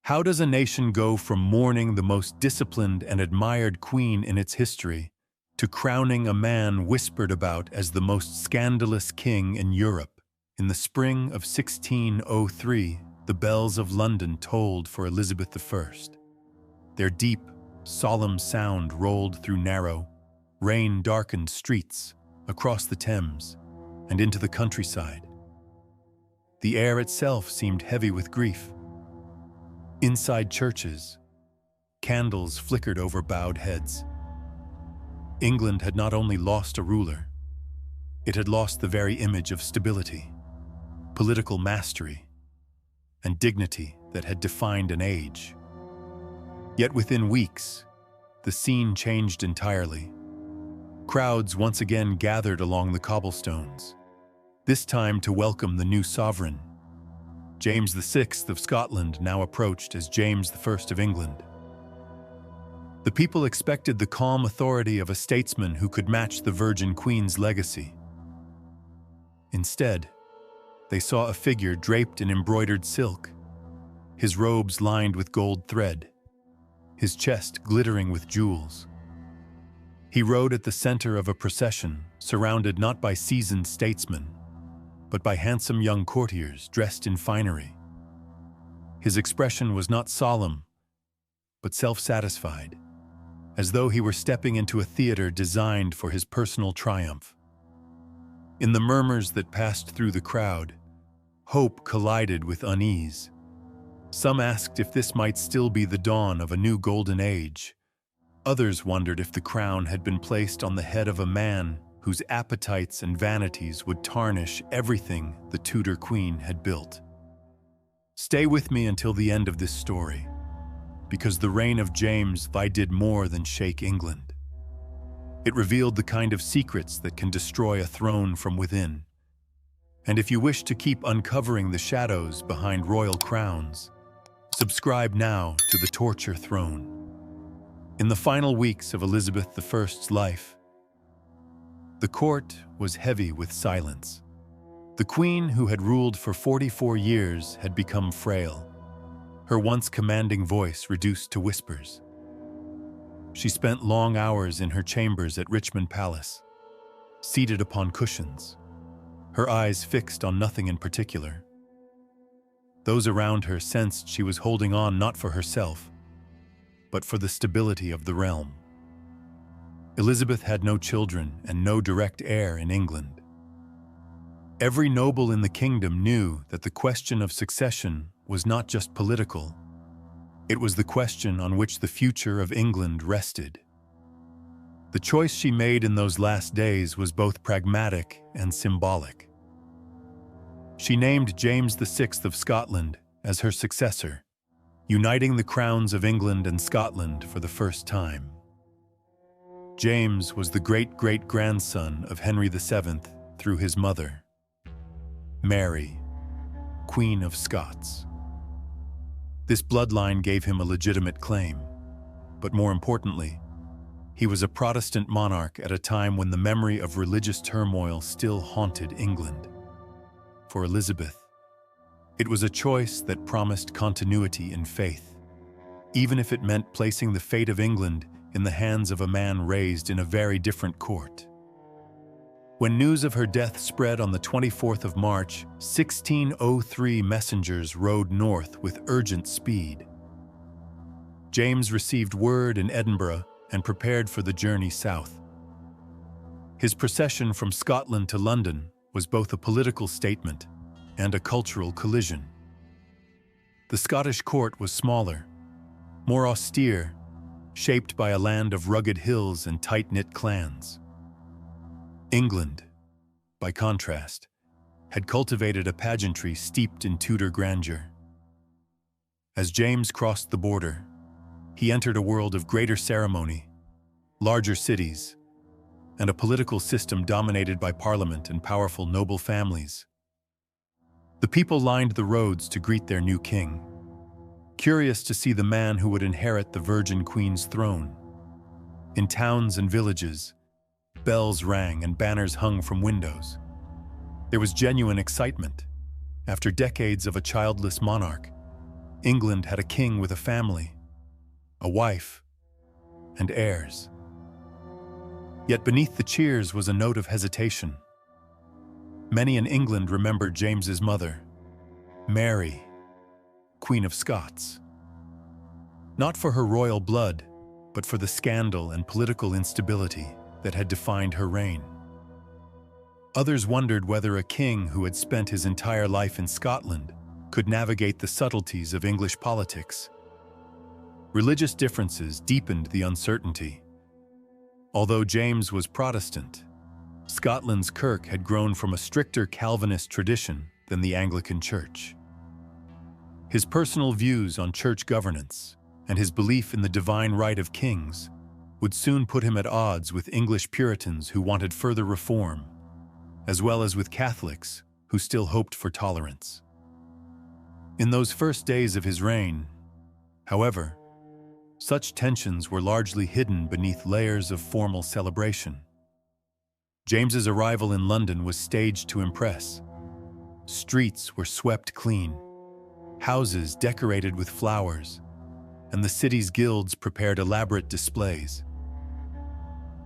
How does a nation go from mourning the most disciplined and admired queen in its history to crowning a man whispered about as the most scandalous king in Europe? In the spring of 1603, the bells of London tolled for Elizabeth I. Their deep, solemn sound rolled through narrow, rain-darkened streets across the Thames and into the countryside. The air itself seemed heavy with grief. Inside churches, candles flickered over bowed heads. England had not only lost a ruler, it had lost the very image of stability, political mastery, and dignity that had defined an age. Yet within weeks, the scene changed entirely. Crowds once again gathered along the cobblestones, this time to welcome the new sovereign. James VI of Scotland now approached as James I of England. The people expected the calm authority of a statesman who could match the Virgin Queen's legacy. Instead, they saw a figure draped in embroidered silk, his robes lined with gold thread, his chest glittering with jewels. He rode at the center of a procession, surrounded not by seasoned statesmen, but by handsome young courtiers dressed in finery. His expression was not solemn, but self-satisfied, as though he were stepping into a theater designed for his personal triumph. In the murmurs that passed through the crowd, hope collided with unease. Some asked if this might still be the dawn of a new golden age. Others wondered if the crown had been placed on the head of a man whose appetites and vanities would tarnish everything the Tudor queen had built. Stay with me until the end of this story, because the reign of James I did more than shake England. It revealed the kind of secrets that can destroy a throne from within. And if you wish to keep uncovering the shadows behind royal crowns, subscribe now to the Torture Throne. In the final weeks of Elizabeth I's life, the court was heavy with silence. The queen, who had ruled for 44 years, had become frail, her once commanding voice reduced to whispers. She spent long hours in her chambers at Richmond Palace, seated upon cushions, her eyes fixed on nothing in particular. Those around her sensed she was holding on not for herself, but for the stability of the realm. Elizabeth had no children and no direct heir in England. Every noble in the kingdom knew that the question of succession was not just political. It was the question on which the future of England rested. The choice she made in those last days was both pragmatic and symbolic. She named James VI of Scotland as her successor, uniting the crowns of England and Scotland for the first time. James was the great-great-grandson of Henry VII through his mother, Mary, Queen of Scots. This bloodline gave him a legitimate claim, but more importantly, he was a Protestant monarch at a time when the memory of religious turmoil still haunted England. For Elizabeth, it was a choice that promised continuity in faith, even if it meant placing the fate of England in the hands of a man raised in a very different court. When news of her death spread on the 24th of March, 1603, messengers rode north with urgent speed. James received word in Edinburgh and prepared for the journey south. His procession from Scotland to London was both a political statement and a cultural collision. The Scottish court was smaller, more austere, shaped by a land of rugged hills and tight-knit clans. England, by contrast, had cultivated a pageantry steeped in Tudor grandeur. As James crossed the border, he entered a world of greater ceremony, larger cities, and a political system dominated by parliament and powerful noble families. The people lined the roads to greet their new king, curious to see the man who would inherit the Virgin Queen's throne. In towns and villages, bells rang and banners hung from windows. There was genuine excitement. After decades of a childless monarch, England had a king with a family, a wife, and heirs. Yet beneath the cheers was a note of hesitation. Many in England remembered James's mother, Mary, Queen of Scots. Not for her royal blood, but for the scandal and political instability that had defined her reign. Others wondered whether a king who had spent his entire life in Scotland could navigate the subtleties of English politics. Religious differences deepened the uncertainty. Although James was Protestant, Scotland's Kirk had grown from a stricter Calvinist tradition than the Anglican Church. His personal views on church governance and his belief in the divine right of kings would soon put him at odds with English Puritans who wanted further reform, as well as with Catholics who still hoped for tolerance. In those first days of his reign, however, such tensions were largely hidden beneath layers of formal celebration. James's arrival in London was staged to impress. Streets were swept clean, houses decorated with flowers, and the city's guilds prepared elaborate displays.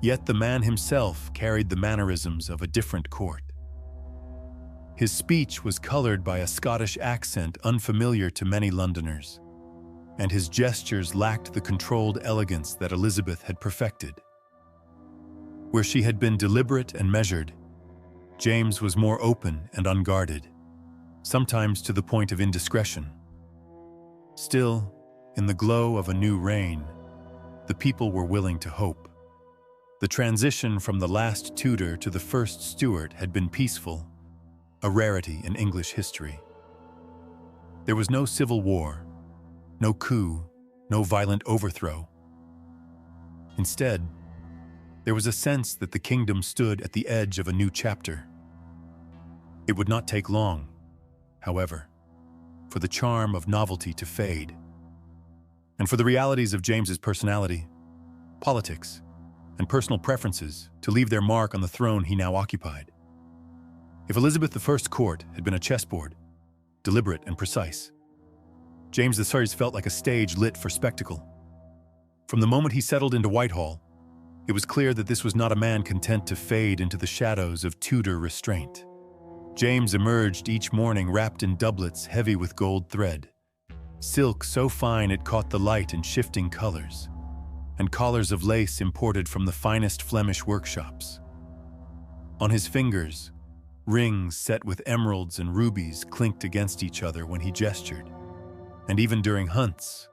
Yet the man himself carried the mannerisms of a different court. His speech was colored by a Scottish accent unfamiliar to many Londoners, and his gestures lacked the controlled elegance that Elizabeth had perfected. Where she had been deliberate and measured, James was more open and unguarded, sometimes to the point of indiscretion. Still, in the glow of a new reign, the people were willing to hope. The transition from the last Tudor to the first Stuart had been peaceful, a rarity in English history. There was no civil war, no coup, no violent overthrow. Instead, there was a sense that the kingdom stood at the edge of a new chapter. It would not take long, however, for the charm of novelty to fade, and for the realities of James's personality, politics, and personal preferences to leave their mark on the throne he now occupied. If Elizabeth I's court had been a chessboard, deliberate and precise, James III's felt like a stage lit for spectacle. From the moment he settled into Whitehall, it was clear that this was not a man content to fade into the shadows of Tudor restraint. James emerged each morning wrapped in doublets heavy with gold thread, silk so fine it caught the light in shifting colors, and collars of lace imported from the finest Flemish workshops. On his fingers, rings set with emeralds and rubies clinked against each other when he gestured, and even during hunts,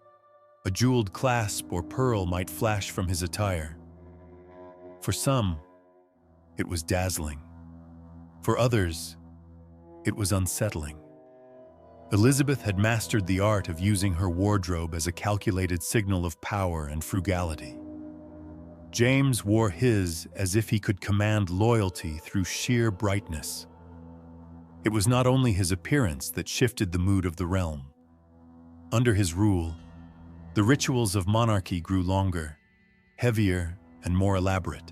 a jeweled clasp or pearl might flash from his attire. For some, it was dazzling. For others, it was unsettling. Elizabeth had mastered the art of using her wardrobe as a calculated signal of power and frugality. James wore his as if he could command loyalty through sheer brightness. It was not only his appearance that shifted the mood of the realm. Under his rule, the rituals of monarchy grew longer, heavier, and more elaborate.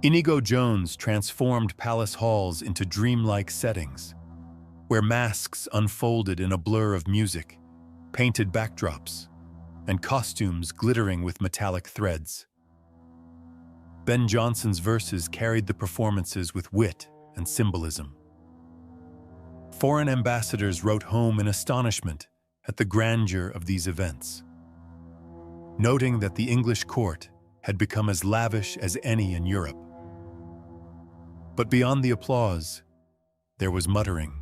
Inigo Jones transformed palace halls into dreamlike settings, where masks unfolded in a blur of music, painted backdrops, and costumes glittering with metallic threads. Ben Jonson's verses carried the performances with wit and symbolism. Foreign ambassadors wrote home in astonishment at the grandeur of these events, noting that the English court had become as lavish as any in Europe. But beyond the applause, there was muttering.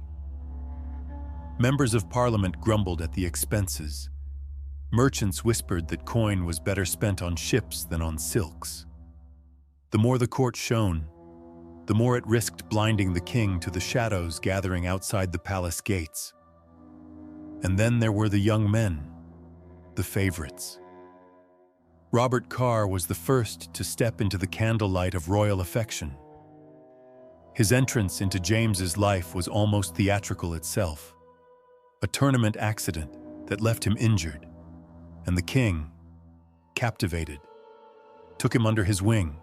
Members of Parliament grumbled at the expenses. Merchants whispered that coin was better spent on ships than on silks. The more the court shone, the more it risked blinding the king to the shadows gathering outside the palace gates. And then there were the young men, the favorites. Robert Carr was the first to step into the candlelight of royal affection. His entrance into James's life was almost theatrical itself, a tournament accident that left him injured, and the king, captivated, took him under his wing.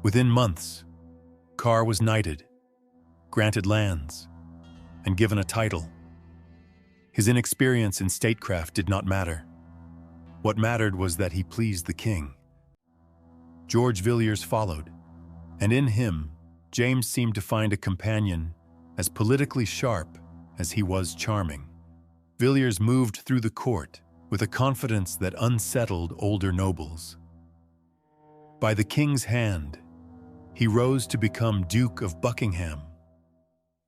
Within months, Carr was knighted, granted lands, and given a title. His inexperience in statecraft did not matter. What mattered was that he pleased the king. George Villiers followed, and in him, James seemed to find a companion as politically sharp as he was charming. Villiers moved through the court with a confidence that unsettled older nobles. By the king's hand, he rose to become Duke of Buckingham,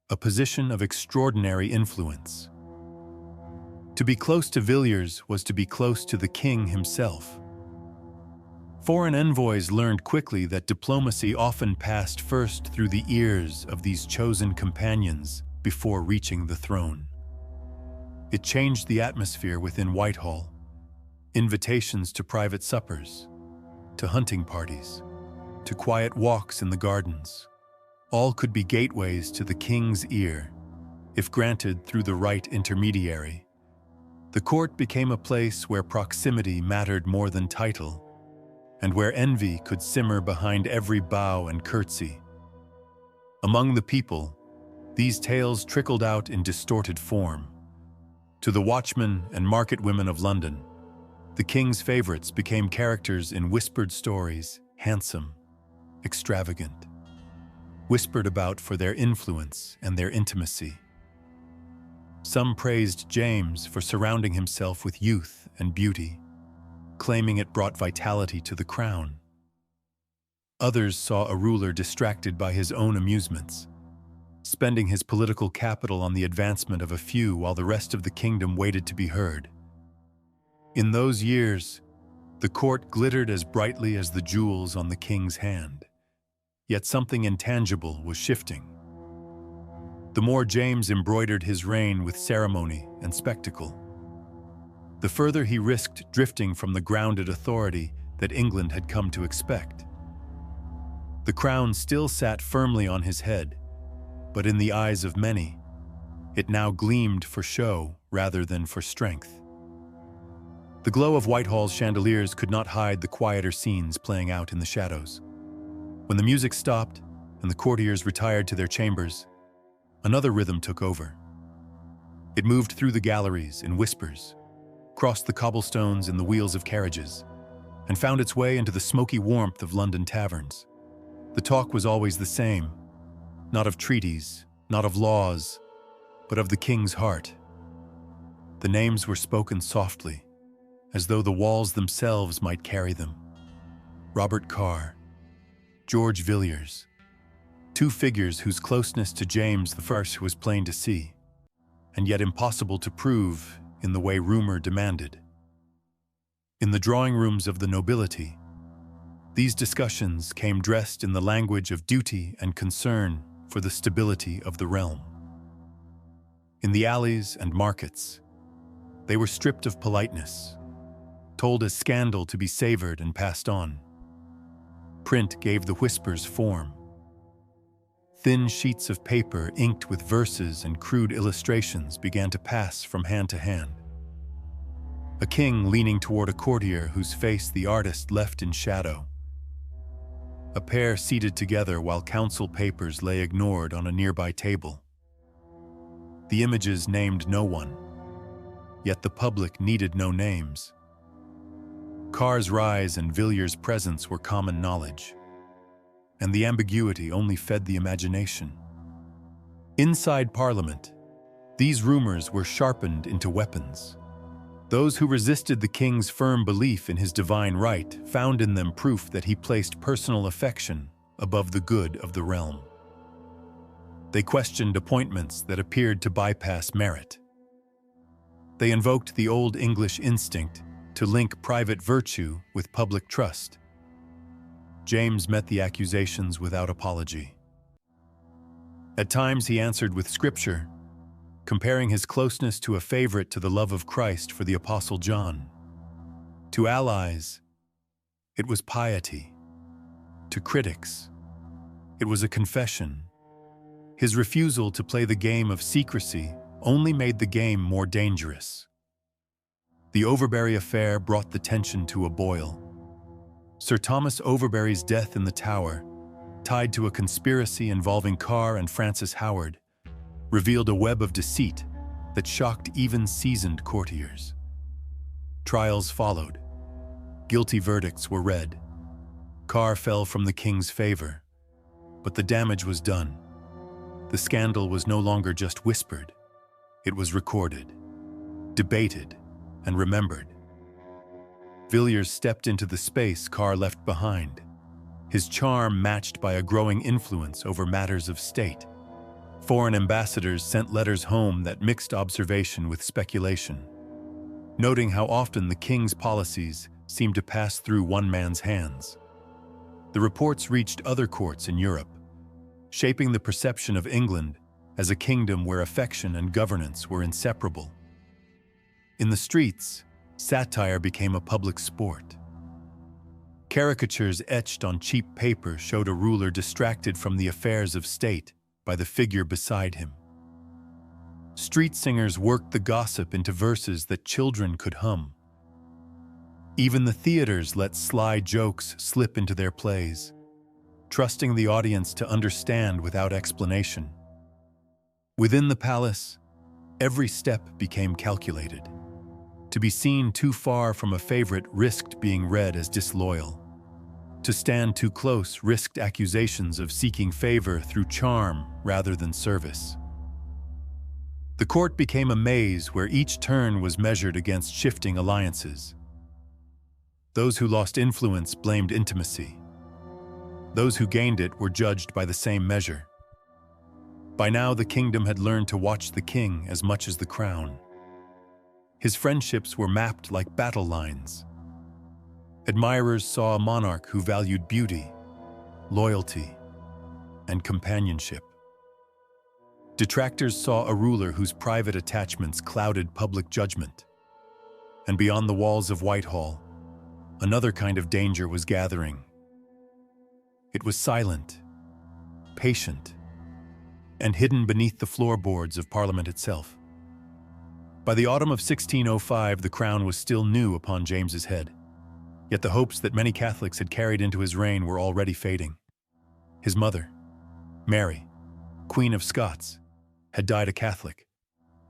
a position of extraordinary influence. To be close to Villiers was to be close to the king himself. Foreign envoys learned quickly that diplomacy often passed first through the ears of these chosen companions before reaching the throne. It changed the atmosphere within Whitehall. Invitations to private suppers, to hunting parties, to quiet walks in the gardens, all could be gateways to the king's ear, if granted through the right intermediary. The court became a place where proximity mattered more than title, and where envy could simmer behind every bow and curtsy. Among the people, these tales trickled out in distorted form. To the watchmen and market women of London, the king's favorites became characters in whispered stories, handsome, extravagant, whispered about for their influence and their intimacy. Some praised James for surrounding himself with youth and beauty, claiming it brought vitality to the crown. Others saw a ruler distracted by his own amusements, spending his political capital on the advancement of a few while the rest of the kingdom waited to be heard. In those years, the court glittered as brightly as the jewels on the king's hand, yet something intangible was shifting. The more James embroidered his reign with ceremony and spectacle, the further he risked drifting from the grounded authority that England had come to expect. The crown still sat firmly on his head, but in the eyes of many, it now gleamed for show rather than for strength. The glow of Whitehall's chandeliers could not hide the quieter scenes playing out in the shadows. When the music stopped and the courtiers retired to their chambers, another rhythm took over. It moved through the galleries in whispers, crossed the cobblestones in the wheels of carriages, and found its way into the smoky warmth of London taverns. The talk was always the same, not of treaties, not of laws, but of the king's heart. The names were spoken softly, as though the walls themselves might carry them. Robert Carr, George Villiers, two figures whose closeness to James I was plain to see, and yet impossible to prove in the way rumor demanded. In the drawing rooms of the nobility, these discussions came dressed in the language of duty and concern for the stability of the realm. In the alleys and markets, they were stripped of politeness, told as scandal to be savored and passed on. Print gave the whispers form. Thin sheets of paper inked with verses and crude illustrations began to pass from hand to hand. A king leaning toward a courtier whose face the artist left in shadow. A pair seated together while council papers lay ignored on a nearby table. The images named no one, yet the public needed no names. Carr's rise and Villiers' presence were common knowledge, and the ambiguity only fed the imagination. Inside Parliament, these rumors were sharpened into weapons. Those who resisted the king's firm belief in his divine right found in them proof that he placed personal affection above the good of the realm. They questioned appointments that appeared to bypass merit. They invoked the old English instinct to link private virtue with public trust. James met the accusations without apology. At times he answered with scripture, comparing his closeness to a favorite to the love of Christ for the Apostle John. To allies, it was piety. To critics, it was a confession. His refusal to play the game of secrecy only made the game more dangerous. The Overbury affair brought the tension to a boil. Sir Thomas Overbury's death in the Tower, tied to a conspiracy involving Carr and Francis Howard, revealed a web of deceit that shocked even seasoned courtiers. Trials followed. Guilty verdicts were read. Carr fell from the king's favor, but the damage was done. The scandal was no longer just whispered. It was recorded, debated, and remembered. Villiers stepped into the space Carr left behind, his charm matched by a growing influence over matters of state. Foreign ambassadors sent letters home that mixed observation with speculation, noting how often the king's policies seemed to pass through one man's hands. The reports reached other courts in Europe, shaping the perception of England as a kingdom where affection and governance were inseparable. In the streets, satire became a public sport. Caricatures etched on cheap paper showed a ruler distracted from the affairs of state by the figure beside him. Street singers worked the gossip into verses that children could hum. Even the theaters let sly jokes slip into their plays, trusting the audience to understand without explanation. Within the palace, every step became calculated. To be seen too far from a favorite risked being read as disloyal. To stand too close risked accusations of seeking favor through charm rather than service. The court became a maze where each turn was measured against shifting alliances. Those who lost influence blamed intimacy. Those who gained it were judged by the same measure. By now, the kingdom had learned to watch the king as much as the crown. His friendships were mapped like battle lines. Admirers saw a monarch who valued beauty, loyalty, and companionship. Detractors saw a ruler whose private attachments clouded public judgment. And beyond the walls of Whitehall, another kind of danger was gathering. It was silent, patient, and hidden beneath the floorboards of Parliament itself. By the autumn of 1605, the crown was still new upon James's head. Yet the hopes that many Catholics had carried into his reign were already fading. His mother, Mary, Queen of Scots, had died a Catholic,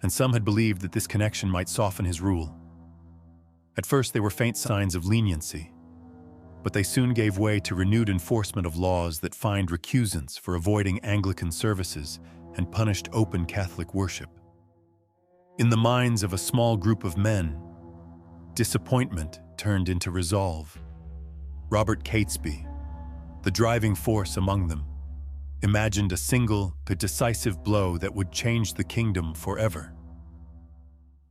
and some had believed that this connection might soften his rule. At first, they were faint signs of leniency, but they soon gave way to renewed enforcement of laws that fined recusants for avoiding Anglican services and punished open Catholic worship. In the minds of a small group of men, disappointment turned into resolve. Robert Catesby, the driving force among them, imagined a single but decisive blow that would change the kingdom forever.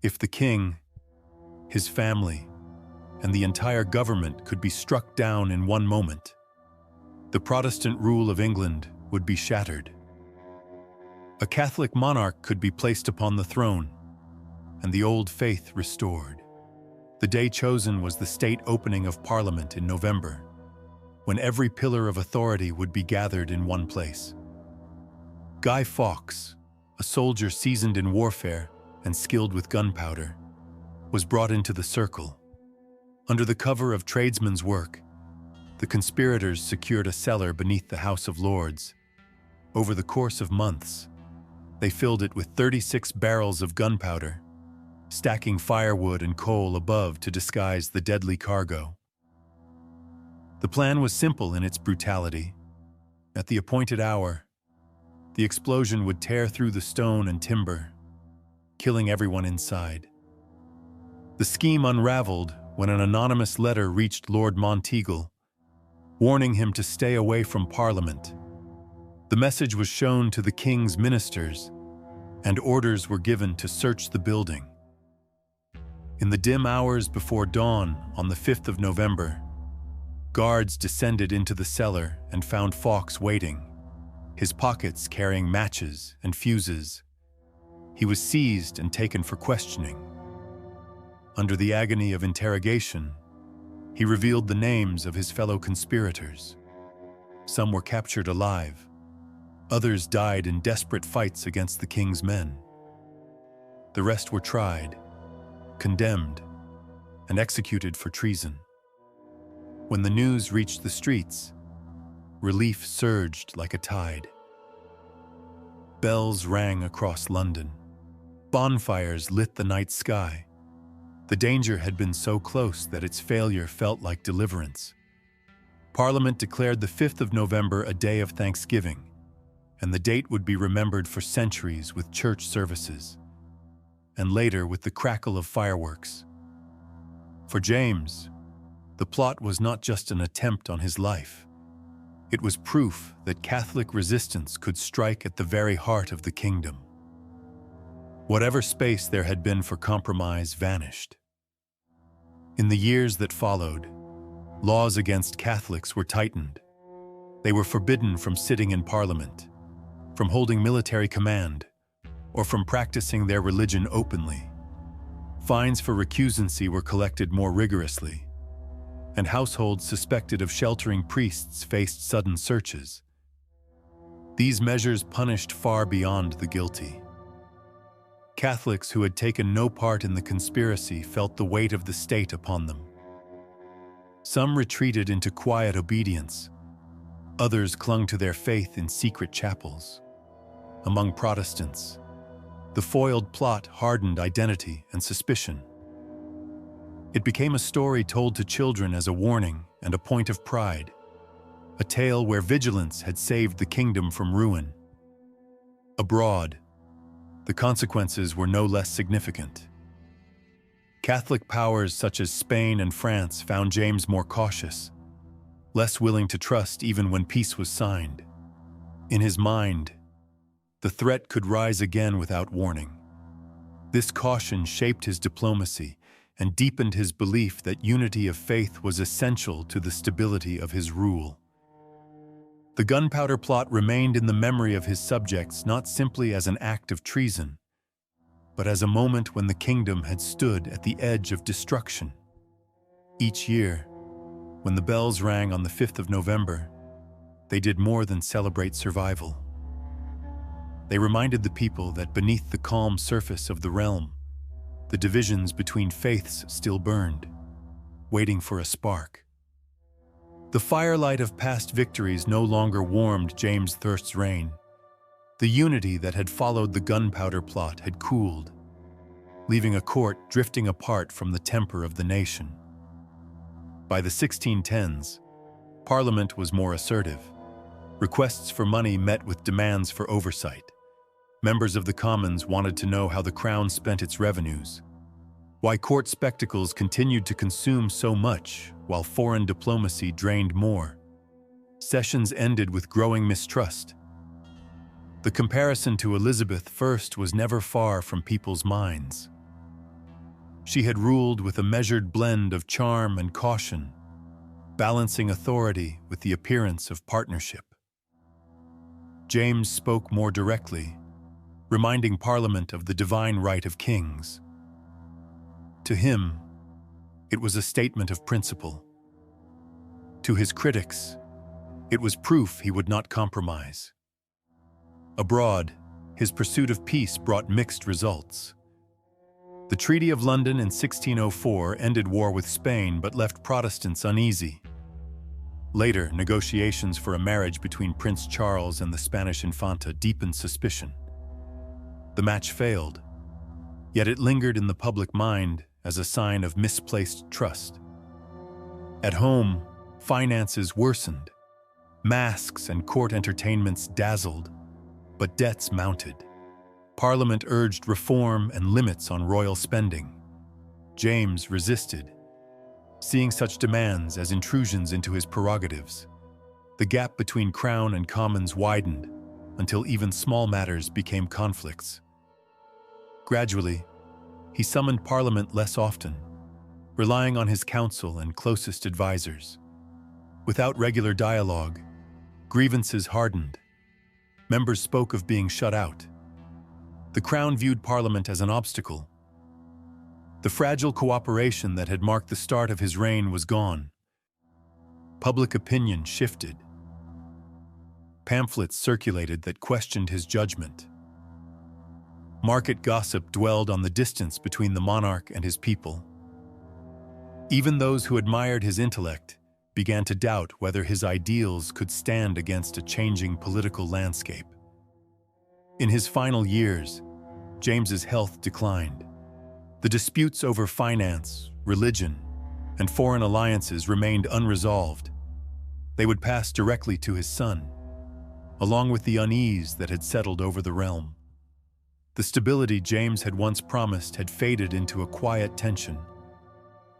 If the king, his family, and the entire government could be struck down in one moment, the Protestant rule of England would be shattered. A Catholic monarch could be placed upon the throne, and the old faith restored. The day chosen was the state opening of Parliament in November, when every pillar of authority would be gathered in one place. Guy Fawkes, a soldier seasoned in warfare and skilled with gunpowder, was brought into the circle. Under the cover of tradesmen's work, the conspirators secured a cellar beneath the House of Lords. Over the course of months, they filled it with 36 barrels of gunpowder, stacking firewood and coal above to disguise the deadly cargo. The plan was simple in its brutality. At the appointed hour, the explosion would tear through the stone and timber, killing everyone inside. The scheme unraveled when an anonymous letter reached Lord Monteagle, warning him to stay away from Parliament. The message was shown to the king's ministers, and orders were given to search the building. In the dim hours before dawn on the 5th of November, guards descended into the cellar and found Fawkes waiting, his pockets carrying matches and fuses. He was seized and taken for questioning. Under the agony of interrogation, he revealed the names of his fellow conspirators. Some were captured alive. Others died in desperate fights against the king's men. The rest were tried, condemned, and executed for treason. When the news reached the streets, relief surged like a tide. Bells rang across London. Bonfires lit the night sky. The danger had been so close that its failure felt like deliverance. Parliament declared the 5th of November a day of thanksgiving, and the date would be remembered for centuries with church services, and later with the crackle of fireworks. For James, the plot was not just an attempt on his life. It was proof that Catholic resistance could strike at the very heart of the kingdom. Whatever space there had been for compromise vanished. In the years that followed, laws against Catholics were tightened. They were forbidden from sitting in Parliament, from holding military command, or from practicing their religion openly. Fines for recusancy were collected more rigorously, and households suspected of sheltering priests faced sudden searches. These measures punished far beyond the guilty. Catholics who had taken no part in the conspiracy felt the weight of the state upon them. Some retreated into quiet obedience. Others clung to their faith in secret chapels. Among Protestants, the foiled plot hardened identity and suspicion. It became a story told to children as a warning and a point of pride, a tale where vigilance had saved the kingdom from ruin. Abroad, the consequences were no less significant. Catholic powers such as Spain and France found James more cautious, less willing to trust even when peace was signed. In his mind, the threat could rise again without warning. This caution shaped his diplomacy and deepened his belief that unity of faith was essential to the stability of his rule. The Gunpowder Plot remained in the memory of his subjects not simply as an act of treason, but as a moment when the kingdom had stood at the edge of destruction. Each year, when the bells rang on the 5th of November, they did more than celebrate survival. They reminded the people that beneath the calm surface of the realm, the divisions between faiths still burned, waiting for a spark. The firelight of past victories no longer warmed James Thirst's reign. The unity that had followed the Gunpowder Plot had cooled, leaving a court drifting apart from the temper of the nation. By the 1610s, Parliament was more assertive. Requests for money met with demands for oversight. Members of the Commons wanted to know how the Crown spent its revenues, why court spectacles continued to consume so much while foreign diplomacy drained more. Sessions ended with growing mistrust. The comparison to Elizabeth I was never far from people's minds. She had ruled with a measured blend of charm and caution, balancing authority with the appearance of partnership. James spoke more directly, reminding Parliament of the divine right of kings. To him, it was a statement of principle. To his critics, it was proof he would not compromise. Abroad, his pursuit of peace brought mixed results. The Treaty of London in 1604 ended war with Spain but left Protestants uneasy. Later, negotiations for a marriage between Prince Charles and the Spanish Infanta deepened suspicion. The match failed, yet it lingered in the public mind as a sign of misplaced trust. At home, finances worsened. Masks and court entertainments dazzled, but debts mounted. Parliament urged reform and limits on royal spending. James resisted, seeing such demands as intrusions into his prerogatives. The gap between Crown and Commons widened until even small matters became conflicts. Gradually, he summoned Parliament less often, relying on his council and closest advisors. Without regular dialogue, grievances hardened. Members spoke of being shut out. The Crown viewed Parliament as an obstacle. The fragile cooperation that had marked the start of his reign was gone. Public opinion shifted. Pamphlets circulated that questioned his judgment. Market gossip dwelled on the distance between the monarch and his people. Even those who admired his intellect began to doubt whether his ideals could stand against a changing political landscape. In his final years, James's health declined. The disputes over finance, religion, and foreign alliances remained unresolved. They would pass directly to his son, along with the unease that had settled over the realm. The stability James had once promised had faded into a quiet tension,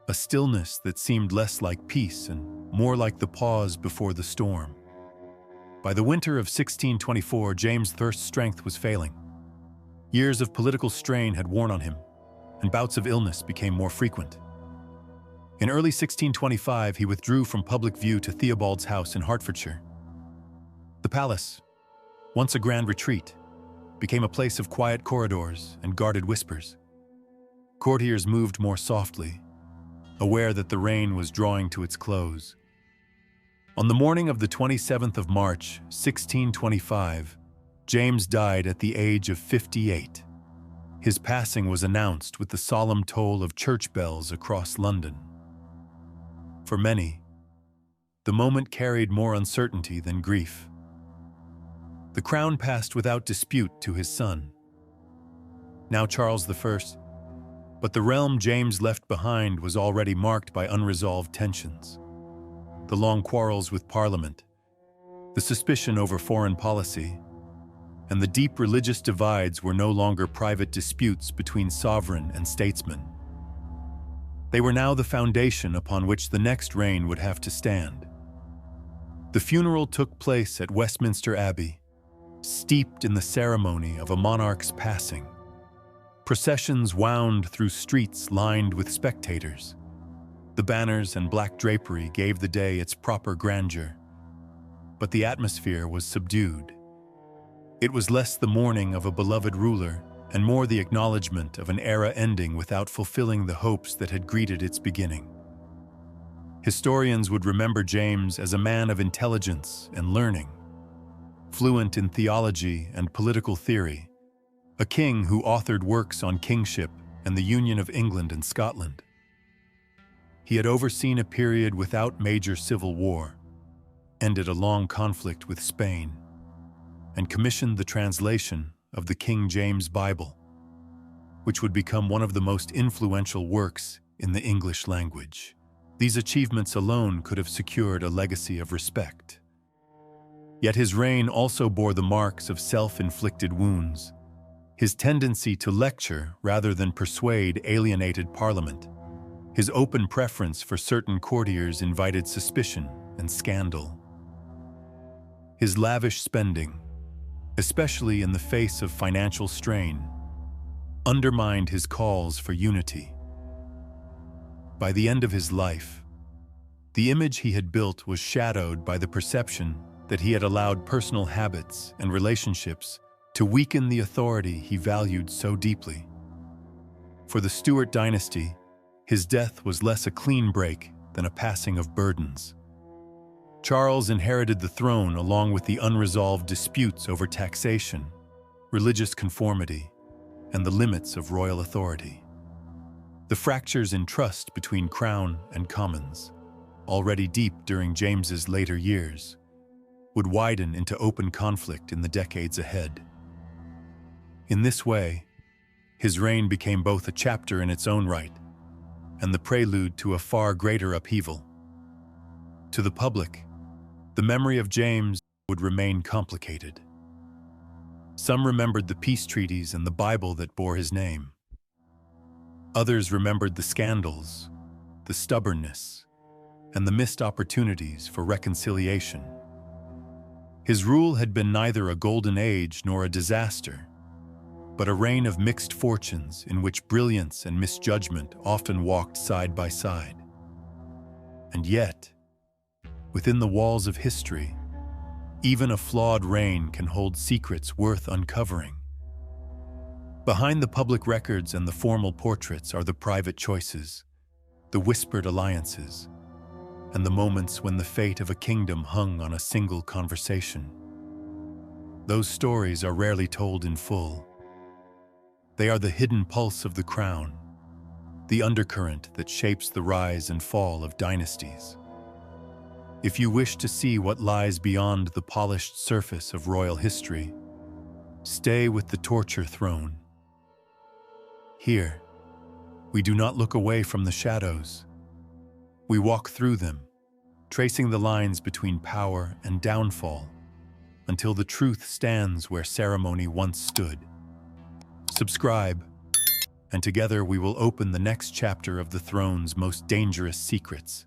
a stillness that seemed less like peace and more like the pause before the storm. By the winter of 1624, James's strength was failing. Years of political strain had worn on him, and bouts of illness became more frequent. In early 1625, he withdrew from public view to Theobald's house in Hertfordshire. The palace, once a grand retreat, became a place of quiet corridors and guarded whispers. Courtiers moved more softly, aware that the reign was drawing to its close. On the morning of the 27th of March, 1625, James died at the age of 58. His passing was announced with the solemn toll of church bells across London. For many, the moment carried more uncertainty than grief. The crown passed without dispute to his son, now Charles I, but the realm James left behind was already marked by unresolved tensions. The long quarrels with Parliament, the suspicion over foreign policy, and the deep religious divides were no longer private disputes between sovereign and statesman. They were now the foundation upon which the next reign would have to stand. The funeral took place at Westminster Abbey, steeped in the ceremony of a monarch's passing. Processions wound through streets lined with spectators. The banners and black drapery gave the day its proper grandeur, but the atmosphere was subdued. It was less the mourning of a beloved ruler and more the acknowledgement of an era ending without fulfilling the hopes that had greeted its beginning. Historians would remember James as a man of intelligence and learning, fluent in theology and political theory, a king who authored works on kingship and the union of England and Scotland. He had overseen a period without major civil war, ended a long conflict with Spain, and commissioned the translation of the King James Bible, which would become one of the most influential works in the English language. These achievements alone could have secured a legacy of respect. Yet his reign also bore the marks of self-inflicted wounds. His tendency to lecture rather than persuade alienated Parliament. His open preference for certain courtiers invited suspicion and scandal. His lavish spending, especially in the face of financial strain, undermined his calls for unity. By the end of his life, the image he had built was shadowed by the perception that he had allowed personal habits and relationships to weaken the authority he valued so deeply. For the Stuart dynasty, his death was less a clean break than a passing of burdens. Charles inherited the throne along with the unresolved disputes over taxation, religious conformity, and the limits of royal authority. The fractures in trust between Crown and Commons, already deep during James's later years, would widen into open conflict in the decades ahead. In this way, his reign became both a chapter in its own right and the prelude to a far greater upheaval. To the public, the memory of James would remain complicated. Some remembered the peace treaties and the Bible that bore his name. Others remembered the scandals, the stubbornness, and the missed opportunities for reconciliation. His rule had been neither a golden age nor a disaster, but a reign of mixed fortunes in which brilliance and misjudgment often walked side by side. And yet, within the walls of history, even a flawed reign can hold secrets worth uncovering. Behind the public records and the formal portraits are the private choices, the whispered alliances, and the moments when the fate of a kingdom hung on a single conversation. Those stories are rarely told in full. They are the hidden pulse of the crown, the undercurrent that shapes the rise and fall of dynasties. If you wish to see what lies beyond the polished surface of royal history, stay with the torture throne. Here, we do not look away from the shadows. We walk through them, tracing the lines between power and downfall, until the truth stands where ceremony once stood. Subscribe, and together we will open the next chapter of the throne's most dangerous secrets.